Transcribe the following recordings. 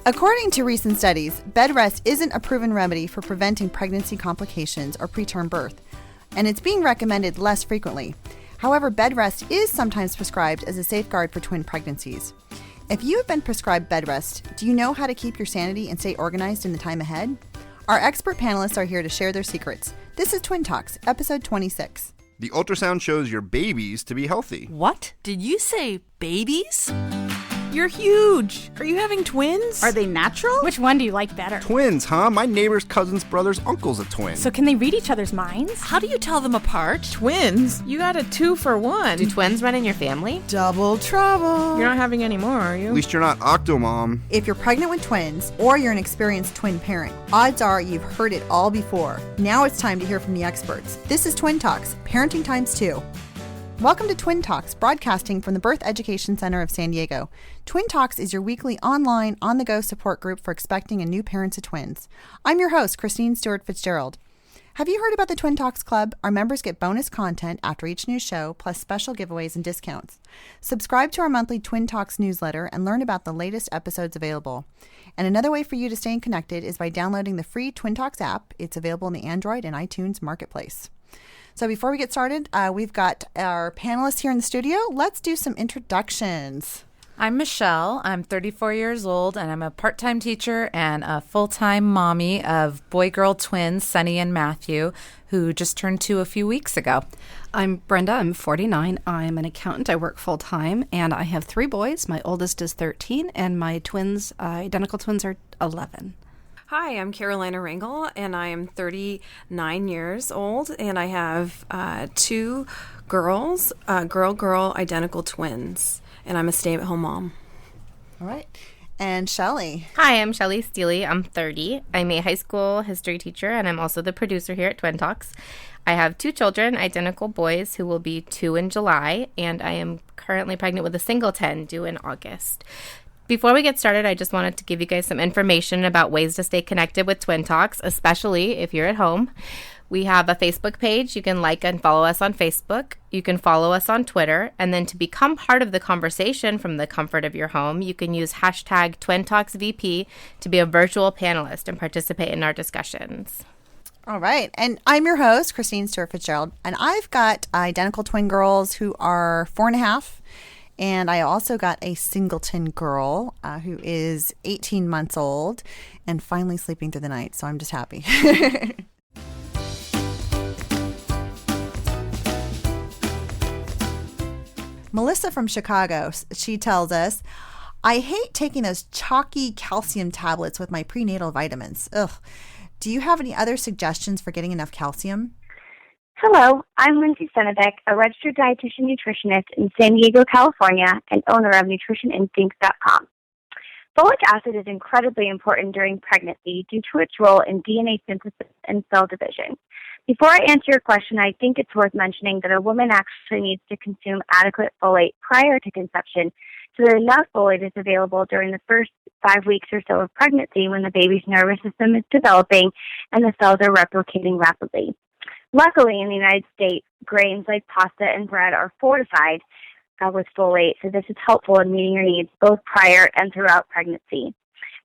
According to recent studies, bed rest isn't a proven remedy for preventing pregnancy complications or preterm birth, and it's being recommended less frequently. However, bed rest is sometimes prescribed as a safeguard for twin pregnancies. If you have been prescribed bed rest, do you know how to keep your sanity and stay organized in the time ahead? Our expert panelists are here to share their secrets. This is Twin Talks, episode 26. The ultrasound shows your babies to be healthy. What? Did you say babies? You're huge. Are you having twins? Are they natural? Which one do you like better? Twins, huh? My neighbor's cousin's brother's uncle's a twin. So can they read each other's minds? How do you tell them apart? Twins? You got a 2-for-1. Do twins run in your family? Double trouble. You're not having any more, are you? At least you're not Octomom. If you're pregnant with twins or you're an experienced twin parent, odds are you've heard it all before. Now it's time to hear from the experts. This is Twin Talks, Parenting Times 2. Welcome to Twin Talks, broadcasting from the Birth Education Center of San Diego. Twin Talks is your weekly online, on-the-go support group for expecting and new parents of twins. I'm your host, Christine Stewart Fitzgerald. Have you heard about the Twin Talks Club? Our members get bonus content after each new show, plus special giveaways and discounts. Subscribe to our monthly Twin Talks newsletter and learn about the latest episodes available. And another way for you to stay connected is by downloading the free Twin Talks app. It's available in the Android and iTunes marketplace. So before we get started, we've got our panelists here in the studio. Let's do some introductions. I'm Michelle. I'm 34 years old, and I'm a part-time teacher and a full-time mommy of boy-girl twins, Sunny and Matthew, who just turned 2 a few weeks ago. I'm Brenda. I'm 49. I'm an accountant. I work full-time, and I have 3 boys. My oldest is 13, and my twins, identical twins, are 11. Hi, I'm Carolina Rangel, and I am 39 years old, and I have 2 girls, girl, identical twins, and I'm a stay-at-home mom. All right. And Shelley. Hi, I'm Shelley Steele. I'm 30. I'm a high school history teacher, and I'm also the producer here at Twin Talks. I have 2 children, identical boys, who will be 2 in July, and I am currently pregnant with a singleton due in August. Before we get started, I just wanted to give you guys some information about ways to stay connected with Twin Talks, especially if you're at home. We have a Facebook page. You can like and follow us on Facebook. You can follow us on Twitter. And then to become part of the conversation from the comfort of your home, you can use hashtag TwinTalksVP to be a virtual panelist and participate in our discussions. All right. And I'm your host, Christine Stewart Fitzgerald. And I've got identical twin girls who are 4.5. And I also got a singleton girl who is 18 months old and finally sleeping through the night. So I'm just happy. Melissa from Chicago, she tells us, I hate taking those chalky calcium tablets with my prenatal vitamins. Ugh. Do you have any other suggestions for getting enough calcium? Hello, I'm Lindsay Senebeck, a registered dietitian nutritionist in San Diego, California, and owner of nutritioninstincts.com. Folic acid is incredibly important during pregnancy due to its role in DNA synthesis and cell division. Before I answer your question, I think it's worth mentioning that a woman actually needs to consume adequate folate prior to conception so that enough folate is available during the first 5 weeks or so of pregnancy when the baby's nervous system is developing and the cells are replicating rapidly. Luckily, in the United States, grains like pasta and bread are fortified with folate, so this is helpful in meeting your needs both prior and throughout pregnancy.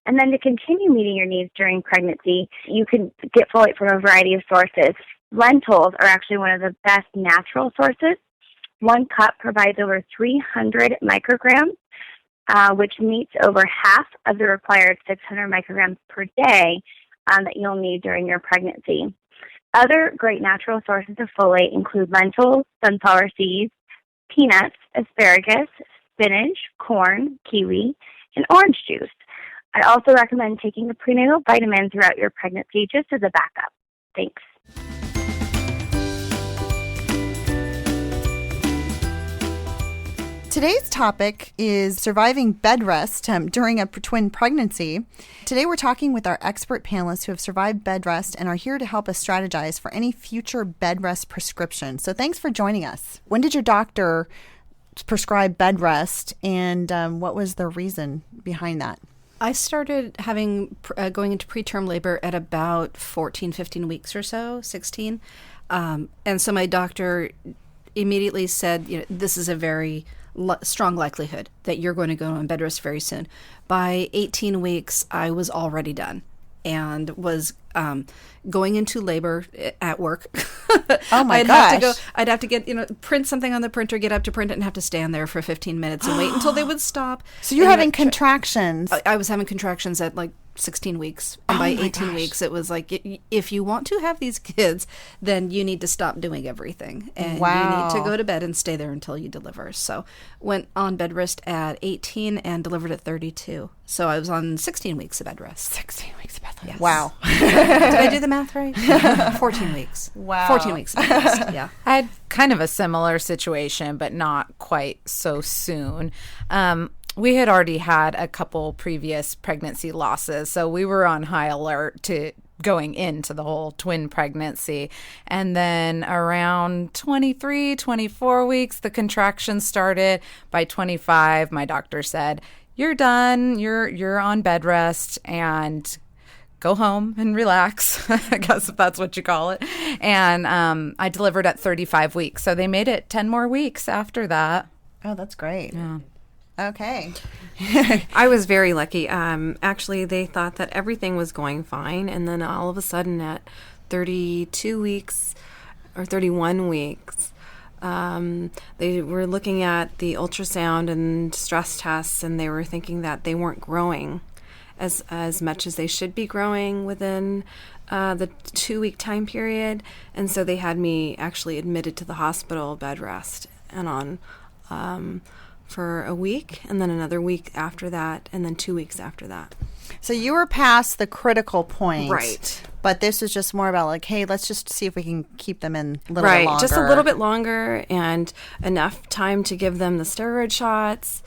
And then to continue meeting your needs during pregnancy, you can get folate from a variety of sources. Lentils are actually one of the best natural sources. 1 cup provides over 300 micrograms, which meets over half of the required 600 micrograms per day that you'll need during your pregnancy. Other great natural sources of folate include lentils, sunflower seeds, peanuts, asparagus, spinach, corn, kiwi, and orange juice. I also recommend taking the prenatal vitamin throughout your pregnancy just as a backup. Thanks. Today's topic is surviving bed rest during a twin pregnancy. Today we're talking with our expert panelists who have survived bed rest and are here to help us strategize for any future bed rest prescription. So thanks for joining us. When did your doctor prescribe bed rest, and what was the reason behind that? I started going into preterm labor at about 14, 15 weeks or so, 16. And so my doctor immediately said, this is a very strong likelihood that you're going to go on bed rest very soon. By 18 weeks, I was already done and was going into labor at work. Oh my I'd have to get, print something on the printer, get up to print it, and have to stand there for 15 minutes and wait until they would stop. So you're having contractions. I was having contractions at like 16 weeks. And by 18 weeks, it was like, if you want to have these kids, then you need to stop doing everything. And you need to go to bed and stay there until you deliver. So went on bed rest at 18 and delivered at 32. So I was on 16 weeks of bed rest. 16 weeks of bed rest. Yes. Wow. Did I do the math right? 14 weeks. Wow. 14 weeks of bed rest, yeah. I had kind of a similar situation, but not quite so soon. We had already had a couple previous pregnancy losses, so we were on high alert to going into the whole twin pregnancy. And then around 23, 24 weeks, the contractions started. By 25, my doctor said, "You're done. You're on bed rest and go home and relax," I guess if that's what you call it. And I delivered at 35 weeks. So they made it 10 more weeks after that. Oh, that's great. Yeah. Okay. I was very lucky. Actually, they thought that everything was going fine. And then all of a sudden at 32 weeks or 31 weeks, they were looking at the ultrasound and stress tests, and they were thinking that they weren't growing as much as they should be growing within the 2-week time period. And so they had me actually admitted to the hospital bed rest and on for a week, and then another week after that, and then 2 weeks after that. So you were past the critical point. Right. But this was just more about like, hey, let's just see if we can keep them in a little bit longer. Just a little bit longer and enough time to give them the steroid shots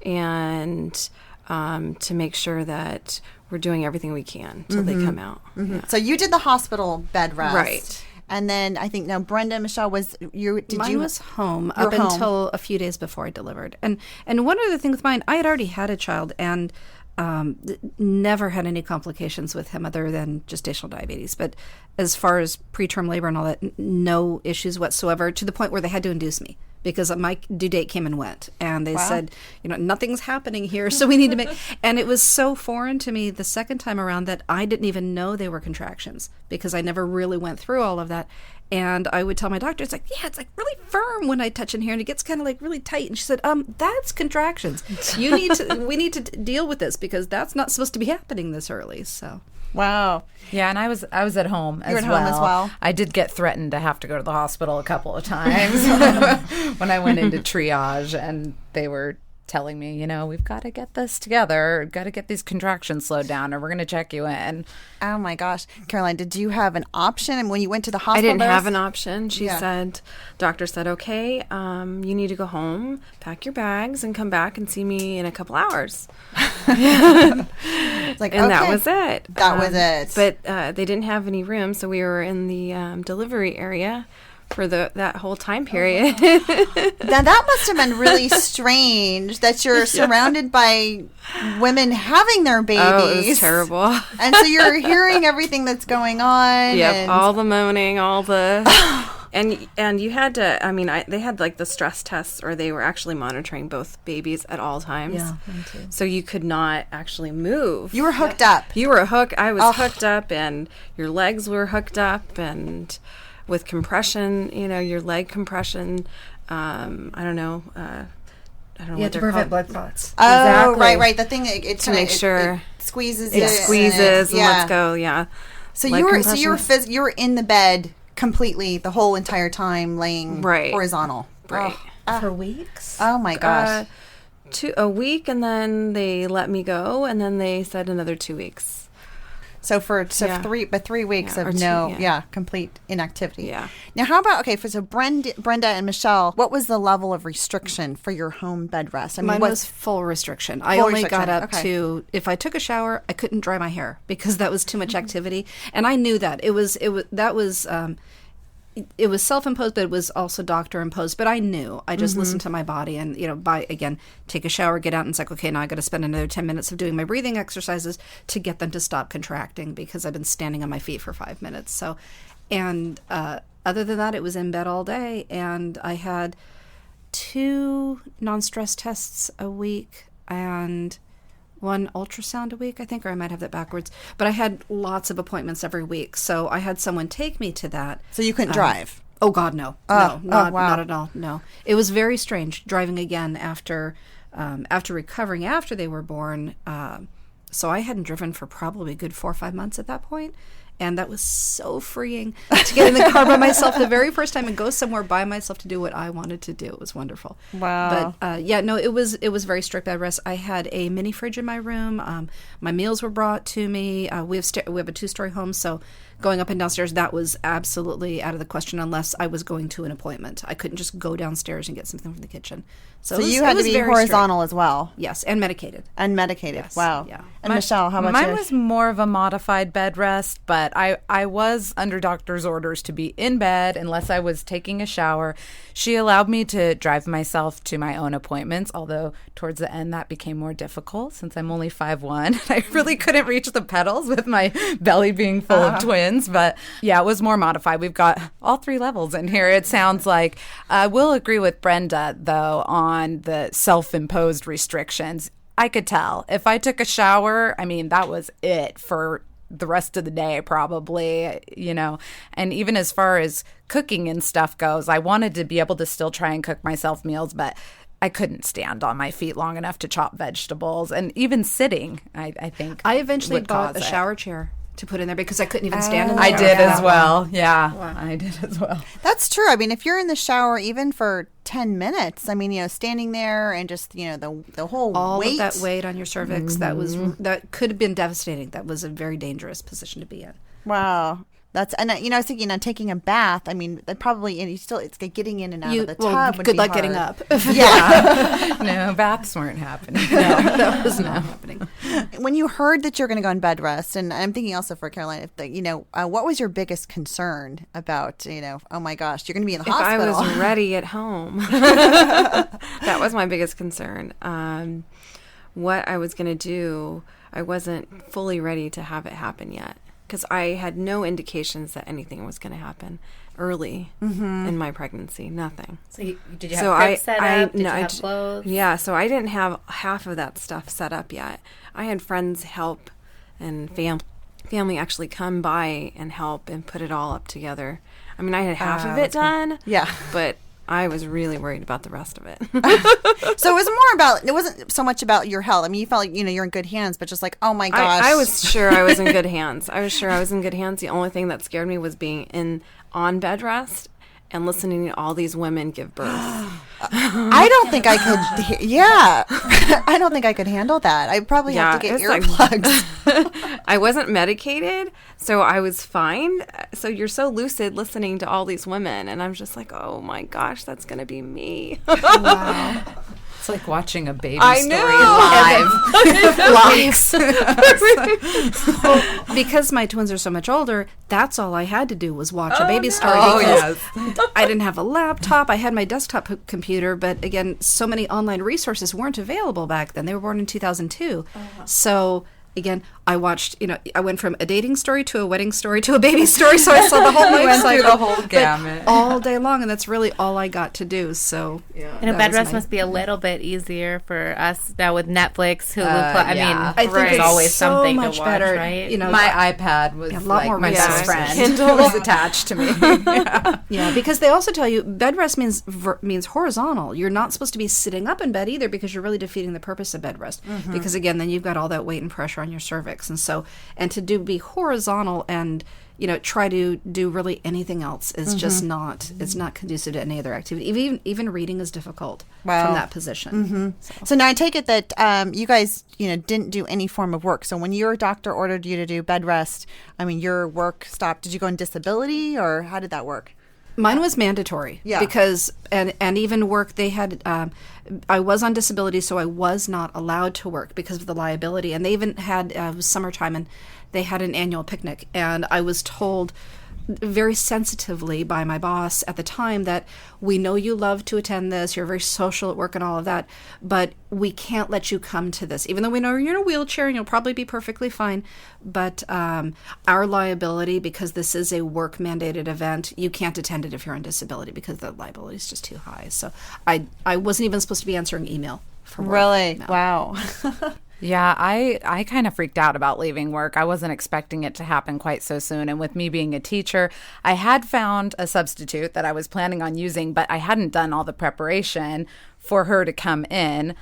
and to make sure that we're doing everything we can till they come out. Mm-hmm. Yeah. So you did the hospital bed rest. Right. And then I think now Brenda and Michelle was Mine was home up until a few days before I delivered. And one other thing with mine, I had already had a child and never had any complications with him other than gestational diabetes. But as far as preterm labor and all that, no issues whatsoever, to the point where they had to induce me because my due date came and went. And they said, nothing's happening here, so we need to make... And it was so foreign to me the second time around that I didn't even know they were contractions because I never really went through all of that. And I would tell my doctor, it's like really firm when I touch in here, and it gets kind of like really tight. And she said, that's contractions. We need to deal with this because that's not supposed to be happening this early. So. Wow. Yeah, and I was at home as well. You were at home as well? I did get threatened to have to go to the hospital a couple of times when I went into triage, and they were telling me, we've got to get this together, got to get these contractions slowed down, or we're going to check you in. Oh my gosh. Caroline, did you have an option? And when you went to the hospital? I didn't have an option. Doctor said, okay, you need to go home, pack your bags, and come back and see me in a couple hours. It's like, and okay. that was it. That was it. But they didn't have any room, so we were in the delivery area for that whole time period. Now that must have been really strange that you're surrounded by women having their babies. Oh, it was terrible. And so you're hearing everything that's going on. Yep, all the moaning, all the... And you had to, they had like the stress tests, or they were actually monitoring both babies at all times. Yeah, me too. So you could not actually move. You were hooked up. You were I was hooked up, and your legs were hooked up, and with compression, your leg compression. I don't know what to they're prevent called. blood clots. Oh, Exactly. right. The thing it To make sure it squeezes it squeezes, and let's go. Yeah. So Leg compression. you were in the bed completely the whole entire time, laying horizontal. Right. For weeks? Oh my gosh. A week, and then they let me go, and then they said another 2 weeks. So 3 weeks of complete inactivity. Yeah. Now, how about so Brenda and Michelle, what was the level of restriction for your home bed rest? Mine was full restriction. I only got up to, if I took a shower, I couldn't dry my hair because that was too much activity, and I knew that it was self-imposed, but it was also doctor-imposed. But I knew. I just listened to my body and, take a shower, get out, and it's like, okay, now I got to spend another 10 minutes of doing my breathing exercises to get them to stop contracting because I've been standing on my feet for 5 minutes. So, and other than that, it was in bed all day. And I had 2 non-stress tests a week and 1 ultrasound a week, I think, or I might have that backwards. But I had lots of appointments every week, so I had someone take me to that. So you couldn't drive? Oh, God, no. Wow. Not at all, no. It was very strange driving again after recovering after they were born. So I hadn't driven for probably a good 4 or 5 months at that point. And that was so freeing to get in the car by myself the very first time and go somewhere by myself to do what I wanted to do. It was wonderful. Wow. But it was very strict bed rest. I had a mini fridge in my room. My meals were brought to me. We have a 2-story home, so going up and downstairs, that was absolutely out of the question unless I was going to an appointment. I couldn't just go downstairs and get something from the kitchen. So you had to be horizontal as well? Yes, and medicated. Yes. Wow. Yeah. And Michelle, how about mine you? Mine was more of a modified bed rest, but I was under doctor's orders to be in bed unless I was taking a shower. She allowed me to drive myself to my own appointments, although towards the end that became more difficult since I'm only 5'1". I really couldn't reach the pedals with my belly being full of twins. But yeah, it was more modified. We've got all 3 levels in here, it sounds like. I will agree with Brenda, though, on the self-imposed restrictions. I could tell. If I took a shower, I mean, that was it for the rest of the day, probably, And even as far as cooking and stuff goes, I wanted to be able to still try and cook myself meals, but I couldn't stand on my feet long enough to chop vegetables. And even sitting, I think. I eventually bought a shower chair to put in there because I couldn't even stand in the shower. I did as well. Yeah, wow. I did as well. That's true. I mean, if you're in the shower even for 10 minutes, I mean, standing there and just, the whole all weight. Of that weight on your cervix, that could have been devastating. That was a very dangerous position to be in. Wow. And I was thinking on taking a bath. I mean, that probably it's getting in and out of the tub. Good luck getting up. Yeah. No, baths weren't happening. No, that was not happening. When you heard that you're going to go on bed rest, and I'm thinking also for Caroline, what was your biggest concern about, oh my gosh, you're going to be in the hospital? If I was ready at home. That was my biggest concern. What I was going to do, I wasn't fully ready to have it happen yet. Because I had no indications that anything was going to happen early in my pregnancy. Nothing. So did you have crib set up? Did you have clothes? Yeah, so I didn't have half of that stuff set up yet. I had friends help and family actually come by and help and put it all up together. I mean, I had half of it done. Yeah. But I was really worried about the rest of it. So it wasn't so much about your health. I mean, you felt like, you're in good hands, but just like, oh my gosh. I was sure I was in good hands. The only thing that scared me was being on bed rest and listening to all these women give birth. I don't think I could. Yeah. I don't think I could handle that. I probably have to get earplugs. I wasn't medicated, so I was fine. So you're so lucid listening to all these women, and I'm just like, oh my gosh, that's going to be me. Wow. It's like watching a baby story live. Because my twins are so much older, that's all I had to do was watch a baby story. Oh, yes. I didn't have a laptop. I had my desktop computer, but again, so many online resources weren't available back then. They were born in 2002. So again, I watched, I went from a dating story to a wedding story to a baby story, so I saw the whole life cycle. The whole gamut. All day long, and that's really all I got to do, so. Yeah. And a bed rest must be a little bit easier for us now with Netflix, Hulu. I think it's always so something much to watch, better, right? My iPad was like my best friend. Kindle was attached to me. Yeah, because they also tell you bed rest means horizontal. You're not supposed to be sitting up in bed either because you're really defeating the purpose of bed rest. Mm-hmm. Because again, then you've got all that weight and pressure on your cervix. And to be horizontal and try to do really anything else is just not. It's not conducive to any other activity. Even reading is difficult from that position. Mm-hmm. So now I take it that you guys didn't do any form of work. So when your doctor ordered you to do bed rest, I mean your work stopped. Did you go on disability or how did that work? Mine was mandatory because and even work they had I was on disability, so I was not allowed to work because of the liability. And they even had it was summertime and they had an annual picnic, and I was told very sensitively by my boss at the time that we know you love to attend this, you're very social at work and all of that, but we can't let you come to this, even though we know you're in a wheelchair and you'll probably be perfectly fine. But our liability, because this is a work mandated event, you can't attend it if you're on disability because the liability is just too high. So I wasn't even supposed to be answering email for work. Really? No. Wow. Yeah, I kind of freaked out about leaving work. I wasn't expecting it to happen quite so soon. And with me being a teacher, I had found a substitute that I was planning on using, but I hadn't done all the preparation for her to come in.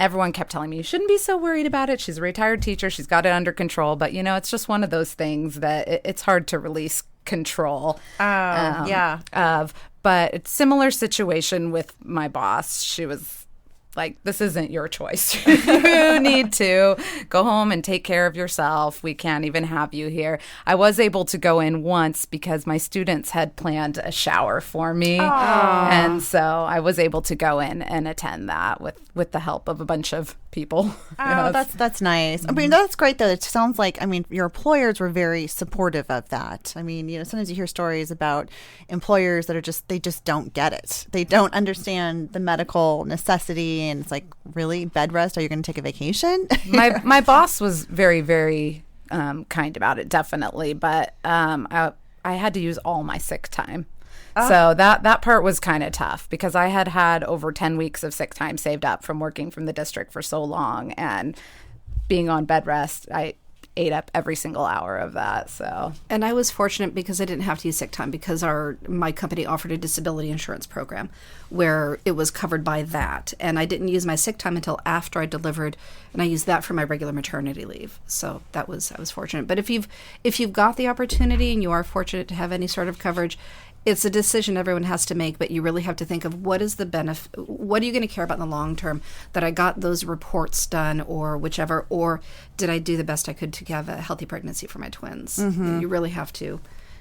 Everyone kept telling me, you shouldn't be so worried about it. She's a retired teacher. She's got it under control. But, it's just one of those things that it's hard to release control of. But it's similar situation with my boss. She was like, this isn't your choice. You need to go home and take care of yourself. We can't even have you here. I was able to go in once because my students had planned a shower for me. Aww. And so I was able to go in and attend that with the help of a bunch of people. Oh, yes. That's nice. I mean, that's great, though. It sounds like, your employers were very supportive of that. Sometimes you hear stories about employers that they just don't get it. They don't understand the medical necessity. And it's like, really, Bedrest? Are you going to take a vacation? My boss was very, very kind about it, definitely. But I had to use all my sick time. So that part was kind of tough because I had over 10 weeks of sick time saved up from working from the district for so long. And being on bed rest, I ate up every single hour of that. So, and I was fortunate because I didn't have to use sick time because my company offered a disability insurance program where it was covered by that, and I didn't use my sick time until after I delivered, and I used that for my regular maternity leave. So I was fortunate. But if you've got the opportunity and you are fortunate to have any sort of coverage, it's a decision everyone has to make, but you really have to think of what is the benefit, what are you going to care about in the long term, that I got those reports done or whichever, or did I do the best I could to have a healthy pregnancy for my twins? Mm-hmm. You really have to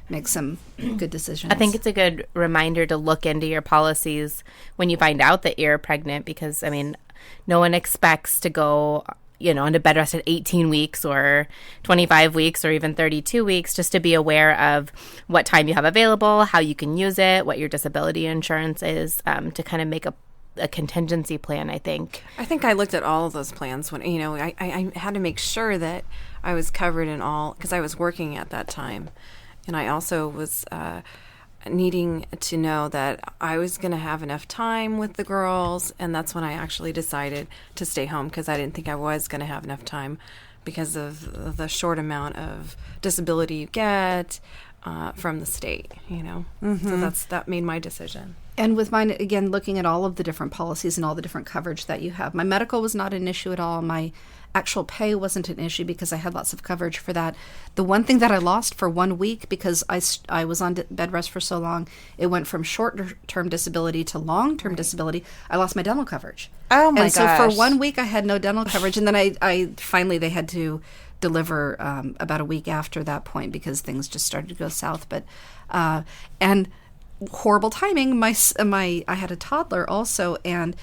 make some good decisions. I think it's a good reminder to look into your policies when you find out that you're pregnant because, no one expects to go on a bed rest at 18 weeks or 25 weeks or even 32 weeks, just to be aware of what time you have available, how you can use it, what your disability insurance is, to kind of make a contingency plan, I think. I think I looked at all of those plans when, I had to make sure that I was covered in all, because I was working at that time. And I also was needing to know that I was going to have enough time with the girls, and that's when I actually decided to stay home because I didn't think I was going to have enough time because of the short amount of disability you get from the state, Mm-hmm. So that made my decision. And with mine, again, looking at all of the different policies and all the different coverage that you have, my medical was not an issue at all. My actual pay wasn't an issue because I had lots of coverage for that. The one thing that I lost for 1 week because I was on bed rest for so long, it went from short-term disability to long-term disability. I lost my dental coverage. Oh, my gosh. And so for 1 week, I had no dental coverage. And then I finally, they had to deliver about a week after that point because things just started to go south. But and horrible timing. I had a toddler also, and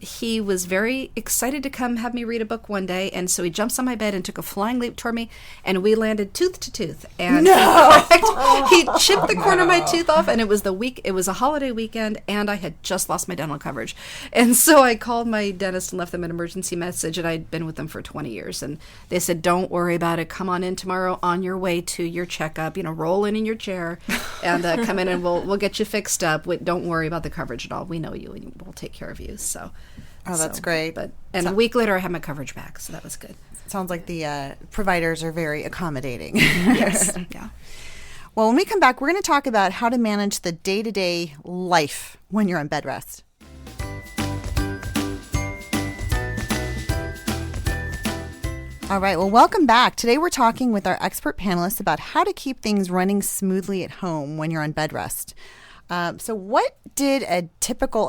he was very excited to come have me read a book one day, and so he jumps on my bed and took a flying leap toward me, and we landed tooth to tooth. And he chipped the corner of my tooth off, and it was a holiday weekend, and I had just lost my dental coverage. And so I called my dentist and left them an emergency message, and I'd been with them for 20 years, and they said, don't worry about it, come on in tomorrow on your way to your checkup, roll in your chair, and come in and we'll get you fixed up. Don't worry about the coverage at all. We know you, and we'll take care of you. So, that's great. And a week later, I had my coverage back, so that was good. Sounds like the providers are very accommodating. Yes. Yeah. Well, when we come back, we're going to talk about how to manage the day-to-day life when you're on bed rest. All right. Well, welcome back. Today we're talking with our expert panelists about how to keep things running smoothly at home when you're on bed rest. So what did a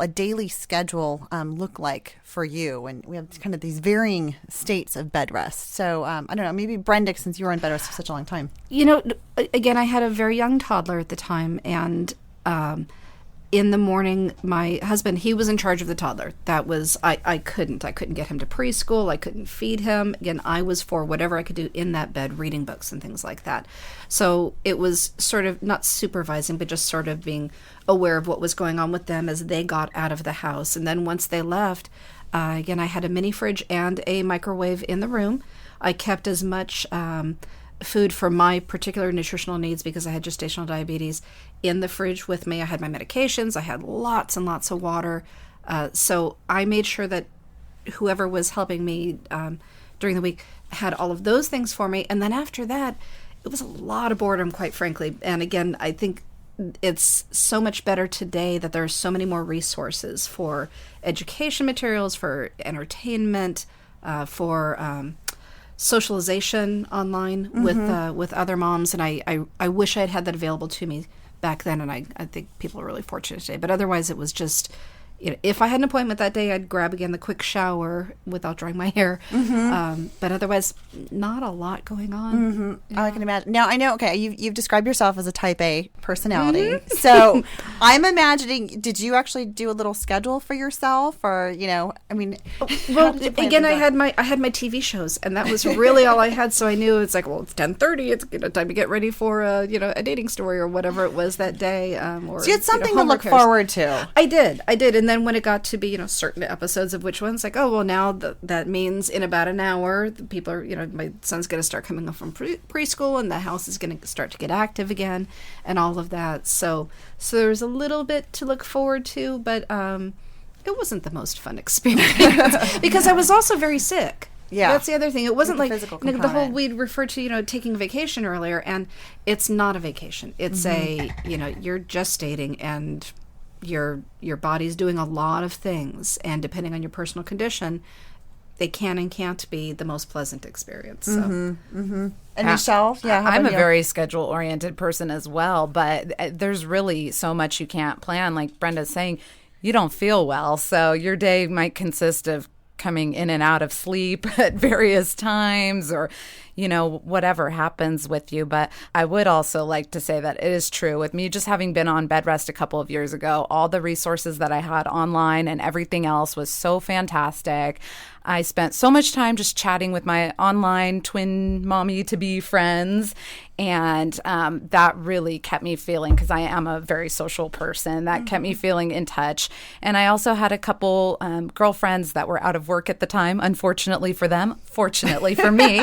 daily schedule look like for you? And we have kind of these varying states of bed rest. So I don't know, maybe Brenda, since you were on bed rest for such a long time. Again, I had a very young toddler at the time, and in the morning, my husband, he was in charge of the toddler. That was, I couldn't get him to preschool. I couldn't feed him. Again, I was for whatever I could do in that bed, reading books and things like that. So it was sort of not supervising, but just sort of being aware of what was going on with them as they got out of the house. And then once they left, again, I had a mini fridge and a microwave in the room. I kept as much food for my particular nutritional needs because I had gestational diabetes in the fridge with me. I had my medications. I had lots and lots of water. So I made sure that whoever was helping me during the week had all of those things for me. And then after that, it was a lot of boredom, quite frankly. And again, I think it's so much better today that there are so many more resources for education materials, for entertainment, for socialization online with other moms. And I wish I had that available to me back then. And I think people are really fortunate today. But otherwise, it was just, if I had an appointment that day, I'd grab again the quick shower without drying my hair. But otherwise, not a lot going on. I can imagine. Now, I know, okay, you've described yourself as a type A personality. So I'm imagining, did you actually do a little schedule for yourself? Or, I mean, well, again, I had my TV shows, and that was really all I had. So I knew it's like, well, it's 10:30. It's time to get ready for a dating story or whatever it was that day. Or, so you had something to look forward to. I did. And then when it got to be, certain episodes of which ones, like, oh, well, now that means in about an hour, the people are, my son's going to start coming up from preschool and the house is going to start to get active again and all of that. So there was a little bit to look forward to, but it wasn't the most fun experience because I was also very sick. Yeah. That's the other thing. It wasn't like the whole, we'd referred to, taking vacation earlier, and it's not a vacation. It's you're gestating and your body's doing a lot of things, and depending on your personal condition, they can and can't be the most pleasant experience. So. And yourself? Yeah, I'm a very schedule-oriented person as well, but there's really so much you can't plan. Like Brenda's saying, you don't feel well, so your day might consist of coming in and out of sleep at various times, or whatever happens with you. But I would also like to say that it is true with me just having been on Bedrest a couple of years ago, all the resources that I had online and everything else was so fantastic. I spent so much time just chatting with my online twin mommy-to-be friends, and that really kept me feeling, because I am a very social person, that kept me feeling in touch. And I also had a couple girlfriends that were out of work at the time, unfortunately for them, fortunately for me,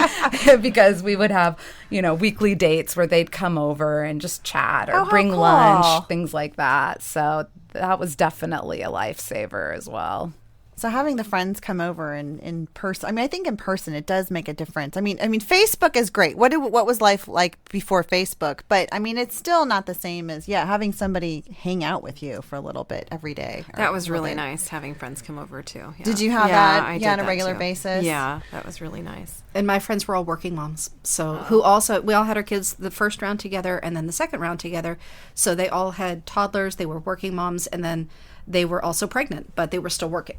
because we would have, weekly dates where they'd come over and just chat or bring lunch, things like that. So that was definitely a lifesaver as well. So having the friends come over in person, I think in person it does make a difference. I mean, Facebook is great. What was life like before Facebook? But it's still not the same as having somebody hang out with you for a little bit every day. That was really nice, having friends come over too. Yeah. Did you have that? On a regular basis? Yeah, that was really nice. And my friends were all working moms, so we all had our kids the first round together and then the second round together. So they all had toddlers. They were working moms, and then they were also pregnant, but they were still working.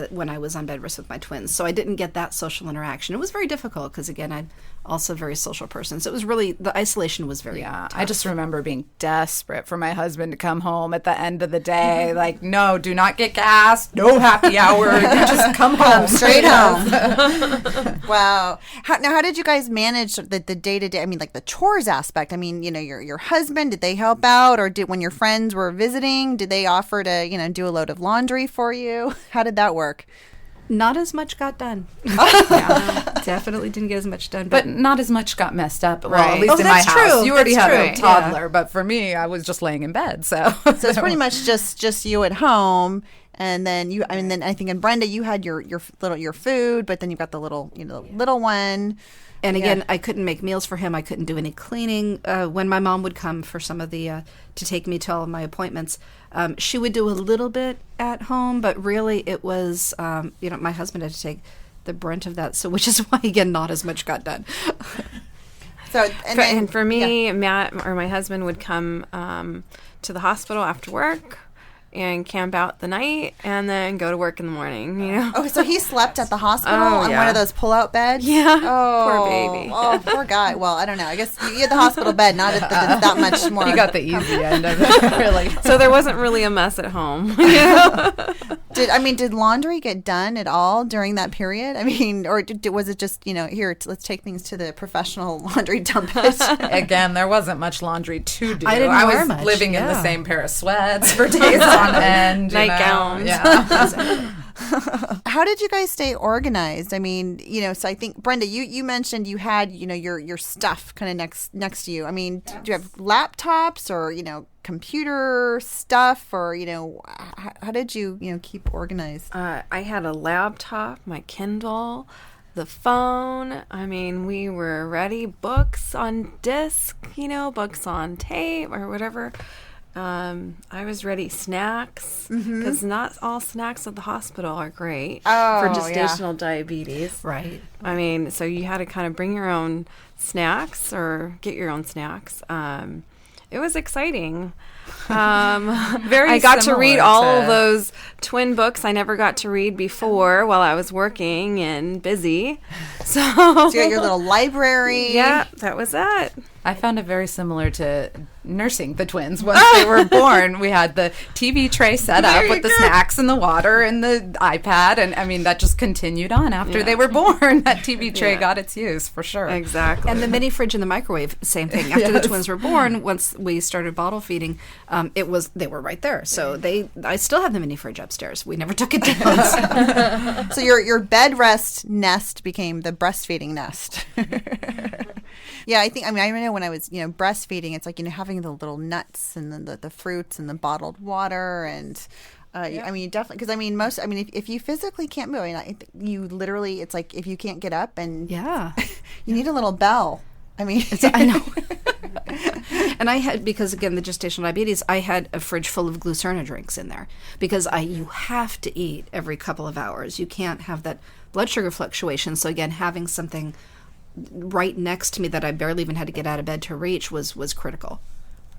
When I was on Bedrest with my twins. So I didn't get that social interaction. It was very difficult because, again, I'm also a very social person. So it was really, the isolation was very tough. I just remember being desperate for my husband to come home at the end of the day. Like, no, do not get gas, no happy hour, you just come home. Straight home. Wow. How did you guys manage the day-to-day, like the chores aspect? Your husband, did they help out? Or when your friends were visiting, did they offer to, do a load of laundry for you? How did that work? Not as much got done. Definitely didn't get as much done. But not as much got messed up. Well, right. At least in my house. True. You already had a toddler, but for me, I was just laying in bed. So it's pretty much just you at home. And then I think in Brenda, you had your food, but then you've got the little one. And again, I couldn't make meals for him. I couldn't do any cleaning. When my mom would come for some of the to take me to all of my appointments, she would do a little bit at home, but really it was my husband had to take the brunt of that. So which is why, again, not as much got done. So and for me, Matt or my husband would come to the hospital after work. and camp out the night and then go to work in the morning, you know? Oh, so he slept at the hospital on one of those pull-out beds? Yeah. Oh, poor baby. Oh, poor guy. Well, I don't know. I guess you had the hospital bed, not at that much more. You got the easy end of it, really. So there wasn't really a mess at home. Did laundry get done at all during that period? I mean, or was it just, here, let's take things to the professional laundry dump it? Again, there wasn't much laundry to do. I was much. Living in the same pair of sweats for days on end. Nightgowns. Yeah. How did you guys stay organized? I mean, so I think, Brenda, you mentioned you had, your stuff kind of next to you. I mean, do you have laptops or, computer stuff or, how did you, keep organized? I had a laptop, my Kindle, the phone. I mean, we were ready. Books on disc, books on tape or whatever. I was ready. Snacks, because not all snacks at the hospital are great for gestational diabetes. Right. I mean, so you had to kind of bring your own snacks or get your own snacks. It was exciting. I got to read all of those twin books I never got to read before while I was working and busy. So you got your little library. Yeah, that was that. I found it very similar to nursing the twins. Once they were born, we had the TV tray set up with the snacks and the water and the iPad. And I mean, that just continued on after they were born. That TV tray got its use for sure. Exactly. And the mini fridge and the microwave, same thing. After the twins were born, once we started bottle feeding, they were right there. So I still have the mini fridge upstairs. We never took it down. So your bed rest nest became the breastfeeding nest. Yeah, I know when I was, breastfeeding, it's like, having the little nuts and the fruits and the bottled water and, I mean, definitely, because if you physically can't move, you literally, it's like if you can't get up and you need a little bell. I mean, I know. And I had, because again, the gestational diabetes, I had a fridge full of Glucerna drinks in there because you have to eat every couple of hours. You can't have that blood sugar fluctuation. So again, having something right next to me that I barely even had to get out of bed to reach was critical.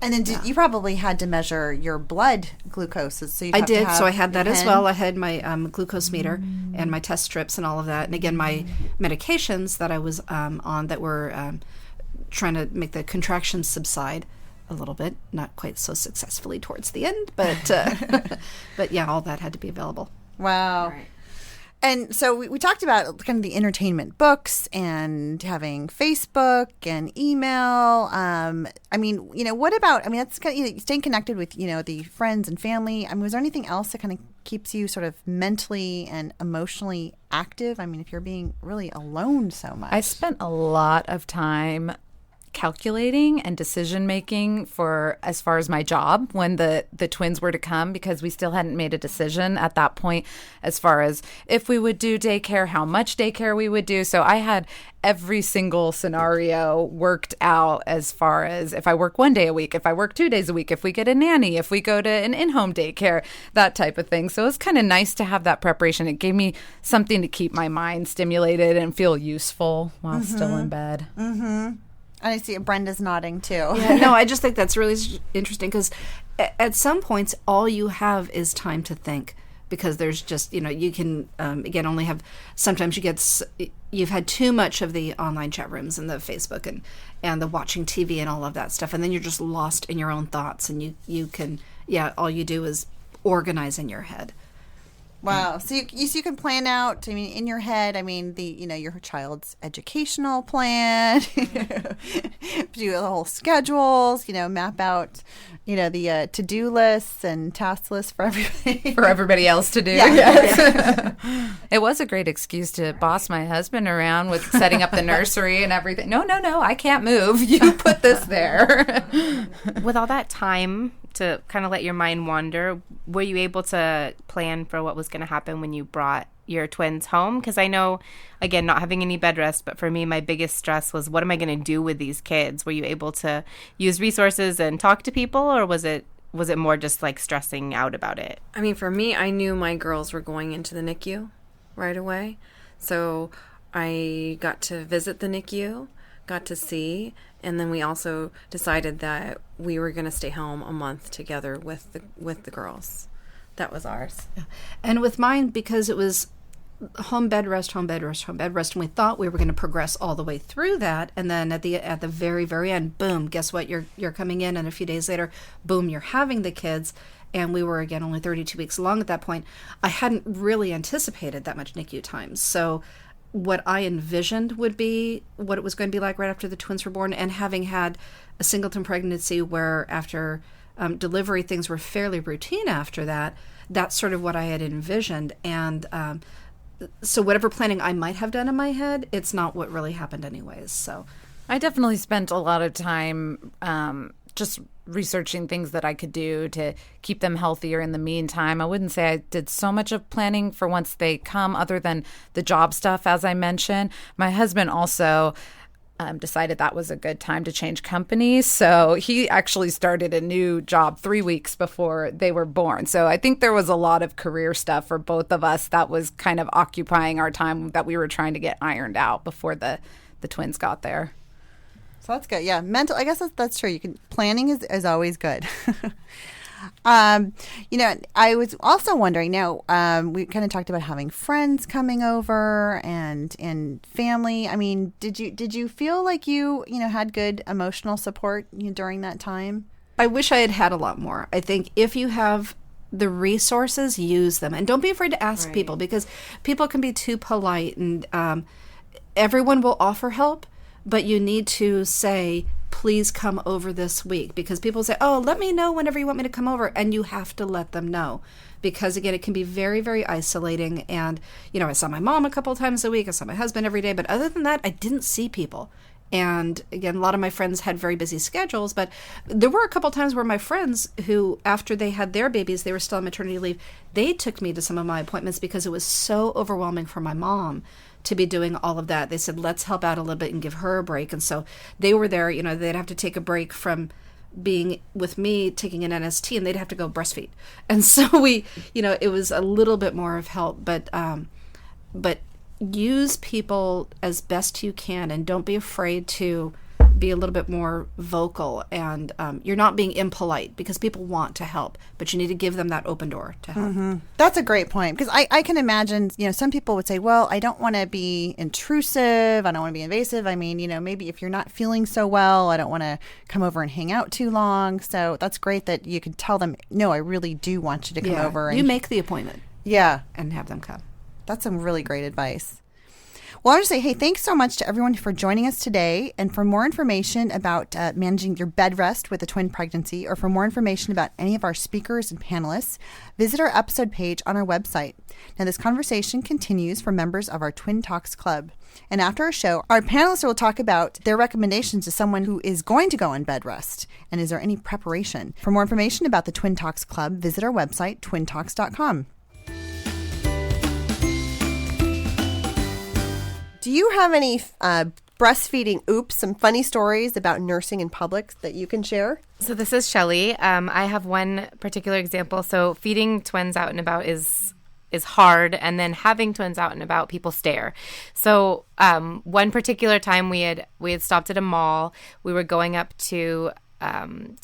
And then you probably had to measure your blood glucose. So I did. So I had that as well. I had my glucose meter and my test strips and all of that. And again, my medications that I was on that were trying to make the contractions subside a little bit, not quite so successfully towards the end, but yeah, all that had to be available. Wow. Right. And so we talked about kind of the entertainment, books and having Facebook and email. What about, that's kind of, staying connected with, the friends and family. Was there anything else that kind of keeps you sort of mentally and emotionally active? If you're being really alone so much. I spent a lot of time calculating and decision making for as far as my job when the twins were to come, because we still hadn't made a decision at that point as far as if we would do daycare, how much daycare we would do. So I had every single scenario worked out as far as if I work 1 day a week, if I work 2 days a week, if we get a nanny, if we go to an in-home daycare, that type of thing. So it was kind of nice to have that preparation. It gave me something to keep my mind stimulated and feel useful while still in bed. Mm-hmm. And I see Brenda's nodding too. Yeah, no, I just think that's really interesting because at some points all you have is time to think, because there's just, you can, again, only have, sometimes you've had too much of the online chat rooms and the Facebook and the watching TV and all of that stuff. And then you're just lost in your own thoughts and you can, all you do is organize in your head. Wow. So you can plan out, in your head, your child's educational plan, do the whole schedules, map out, the to-do lists and task lists for everybody. For everybody else to do. Yeah. Yes. It was a great excuse to boss my husband around with setting up the nursery and everything. No, I can't move. You put this there. With all that time to kind of let your mind wander, were you able to plan for what was going to happen when you brought your twins home? Because I know, again, not having any bed rest, but for me, my biggest stress was, what am I going to do with these kids? Were you able to use resources and talk to people, or was it more just like stressing out about it? For me, I knew my girls were going into the NICU right away. So I got to visit the NICU, got to see, and then we also decided that we were going to stay home a month together with the girls. That was ours. Yeah. And with mine, because it was home bed rest, home bed rest, home bed rest, and we thought we were going to progress all the way through that, and then at the very, very end, boom, guess what? You're coming in, and a few days later, boom, you're having the kids. And we were, again, only 32 weeks along at that point. I hadn't really anticipated that much NICU time. So what I envisioned would be what it was going to be like right after the twins were born, and having had a singleton pregnancy where after delivery things were fairly routine after that, that's sort of what I had envisioned. And so whatever planning I might have done in my head, it's not what really happened anyways. So I definitely spent a lot of time just researching things that I could do to keep them healthier in the meantime. I wouldn't say I did so much of planning for once they come, other than the job stuff, as I mentioned. My husband also decided that was a good time to change companies. So he actually started a new job 3 weeks before they were born. So I think there was a lot of career stuff for both of us that was kind of occupying our time that we were trying to get ironed out before the twins got there. So that's good. Yeah. I guess that's true. Planning is always good. I was also wondering now, we kind of talked about having friends coming over and family. I mean, did you feel like you had good emotional support during that time? I wish I had had a lot more. I think if you have the resources, use them. And don't be afraid to ask people, because people can be too polite, and everyone will offer help, but you need to say, please come over this week, because people say, oh, let me know whenever you want me to come over. And you have to let them know, because again, it can be very, very isolating. And, I saw my mom a couple of times a week. I saw my husband every day. But other than that, I didn't see people. And again, a lot of my friends had very busy schedules, but there were a couple of times where my friends who, after they had their babies, they were still on maternity leave, they took me to some of my appointments because it was so overwhelming for my mom to be doing all of that. They said, let's help out a little bit and give her a break. And so they were there, they'd have to take a break from being with me, taking an NST, and they'd have to go breastfeed. And so we, it was a little bit more of help, but use people as best you can, and don't be afraid to be a little bit more vocal. And you're not being impolite, because people want to help, but you need to give them that open door to help. Mm-hmm. That's a great point, because I can imagine, some people would say, well, I don't want to be intrusive. I don't want to be invasive. I mean, maybe if you're not feeling so well, I don't want to come over and hang out too long. So that's great that you can tell them, no, I really do want you to come over. And you make the appointment. Yeah. And have them come. That's some really great advice. Well, I want to say, hey, thanks so much to everyone for joining us today. And for more information about managing your bed rest with a twin pregnancy, or for more information about any of our speakers and panelists, visit our episode page on our website. Now, this conversation continues for members of our Twin Talks Club. And after our show, our panelists will talk about their recommendations to someone who is going to go on bed rest. And is there any preparation? For more information about the Twin Talks Club, visit our website, twintalks.com. Do you have any breastfeeding some funny stories about nursing in public that you can share? So this is Shelly. I have one particular example. So feeding twins out and about is hard, and then having twins out and about, people stare. So one particular time we had stopped at a mall. We were going up to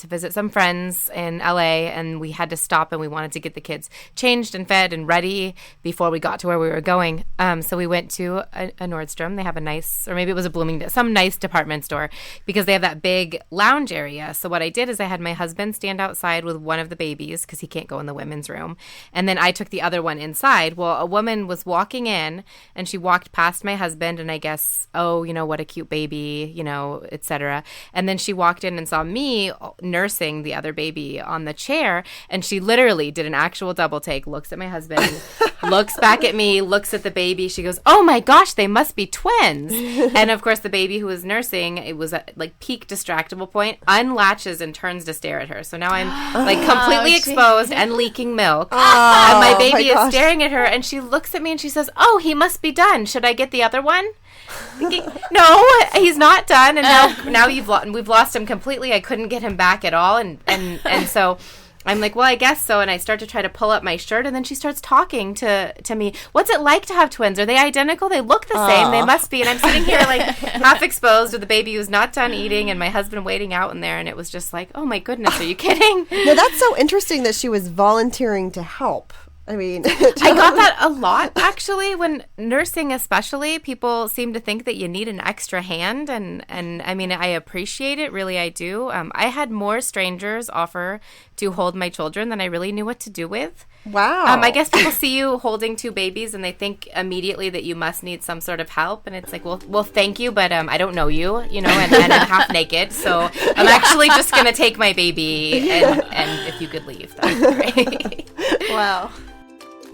visit some friends in LA, and we had to stop, and we wanted to get the kids changed and fed and ready before we got to where we were going. So we went to a Nordstrom. They have a nice, or maybe it was a Bloomingdale, some nice department store, because they have that big lounge area. So what I did is I had my husband stand outside with one of the babies, because he can't go in the women's room. And then I took the other one inside. Well, a woman was walking in, and she walked past my husband, and I guess, oh, what a cute baby, et cetera. And then she walked in and saw me nursing the other baby on the chair, and she literally did an actual double take, looks at my husband, looks back at me, looks at the baby. She goes, oh my gosh, they must be twins. And of course the baby who was nursing, it was at peak distractible point, unlatches and turns to stare at her. So now I'm completely exposed and leaking milk, and my baby is staring at her, and she looks at me and she says, oh, he must be done. Should I get the other one? No, he's not done, and now we've lost him completely. I couldn't get him back at all, and so I'm like, well, I guess so. And I start to try to pull up my shirt, and then she starts talking to me. What's it like to have twins? Are they identical? They look the same. They must be. And I'm sitting here like half exposed with the baby who's not done eating and my husband waiting out in there. And it was just like, oh my goodness, are you kidding? No, that's so interesting that she was volunteering to help. I mean, I got that a lot, actually. When nursing especially, people seem to think that you need an extra hand. And I mean, I appreciate it. Really, I do. I had more strangers offer to hold my children than I really knew what to do with. Wow. I guess people see you holding two babies and they think immediately that you must need some sort of help. And it's like, well, thank you, but I don't know you, and I'm half naked. So I'm actually just going to take my baby. And if you could leave, that would be great. Wow.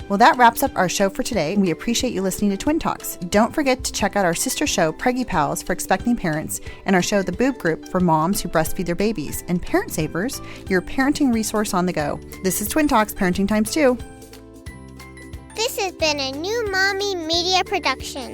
Well, that wraps up our show for today. We appreciate you listening to Twin Talks. Don't forget to check out our sister show, Preggy Pals, for expecting parents, and our show, The Boob Group, for moms who breastfeed their babies, and Parent Savers, your parenting resource on the go. This is Twin Talks, Parenting Times 2. This has been a New Mommy Media production.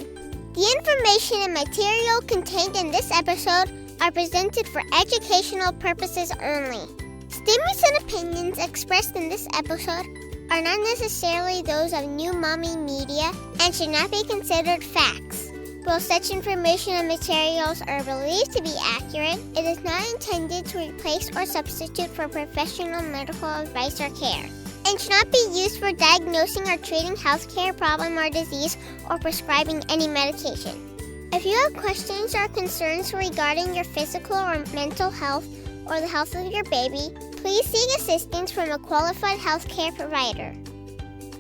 The information and material contained in this episode are presented for educational purposes only. Statements and opinions expressed in this episode are not necessarily those of New Mommy Media and should not be considered facts. While such information and materials are believed to be accurate, it is not intended to replace or substitute for professional medical advice or care, and should not be used for diagnosing or treating healthcare problem or disease or prescribing any medication. If you have questions or concerns regarding your physical or mental health or the health of your baby, please seek assistance from a qualified healthcare provider.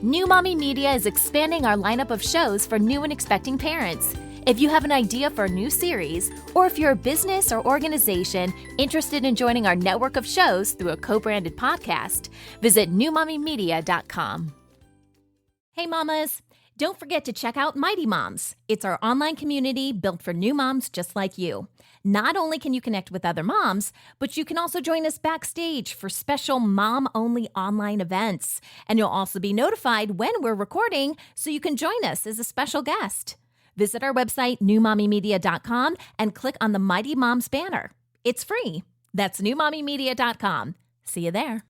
New Mommy Media is expanding our lineup of shows for new and expecting parents. If you have an idea for a new series, or if you're a business or organization interested in joining our network of shows through a co-branded podcast, visit newmommymedia.com. Hey mamas, don't forget to check out Mighty Moms. It's our online community built for new moms just like you. Not only can you connect with other moms, but you can also join us backstage for special mom-only online events. And you'll also be notified when we're recording, so you can join us as a special guest. Visit our website, newmommymedia.com, and click on the Mighty Moms banner. It's free. That's newmommymedia.com. See you there.